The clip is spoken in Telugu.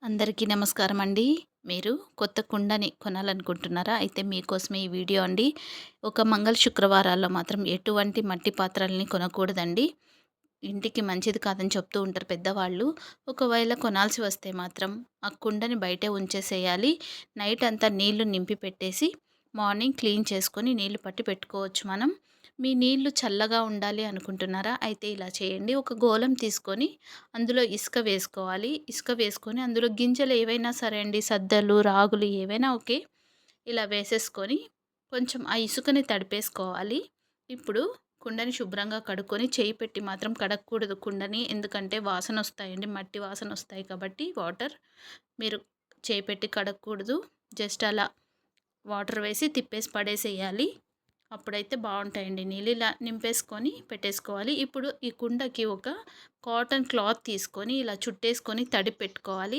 అందరికీ నమస్కారం అండి. మీరు కొత్త కుండని కొనాలనుకుంటున్నారా? అయితే మీకోసమే ఈ వీడియో అండి. ఒక మంగళ శుక్రవారాల్లో మాత్రం ఎటువంటి మట్టి పాత్రలని కొనకూడదండి. ఇంటికి మంచిది కాదని చెప్తూ ఉంటారు పెద్దవాళ్ళు. ఒకవేళ కొనాల్సి వస్తే మాత్రం ఆ కుండని బయటే ఉంచేసేయాలి. నైట్ అంతా నీళ్లు నింపి పెట్టేసి మార్నింగ్ క్లీన్ చేసుకొని నీళ్లు పట్టి పెట్టుకోవచ్చు మనం. మీ నీళ్లు చల్లగా ఉండాలి అనుకుంటున్నారా? అయితే ఇలా చేయండి. ఒక గోలం తీసుకొని అందులో ఇసుక వేసుకోవాలి. ఇసుక వేసుకొని అందులో గింజలు ఏవైనా సరే అండి, సద్దలు, రాగులు ఏవైనా ఓకే. ఇలా వేసేసుకొని కొంచెం ఆ ఇసుకని తడిపేసుకోవాలి. ఇప్పుడు కుండని శుభ్రంగా కడుక్కొని చేయి పెట్టి మాత్రం కడగకూడదు కుండని. ఎందుకంటే వాసనొస్తాయండి. మట్టి వాసనొస్తాయి కాబట్టి మీరు చేయి పెట్టి కడగకూడదు. జస్ట్ అలా వాటర్ వేసి తిప్పేసి పడేసేయాలి. అప్పుడైతే బావుంటాయండి. నీళ్ళు ఇలా నింపేసుకొని పెట్టేసుకోవాలి. ఇప్పుడు ఈ కుండకి ఒక కాటన్ క్లాత్ తీసుకొని ఇలా చుట్టేసుకొని తడిపెట్టుకోవాలి.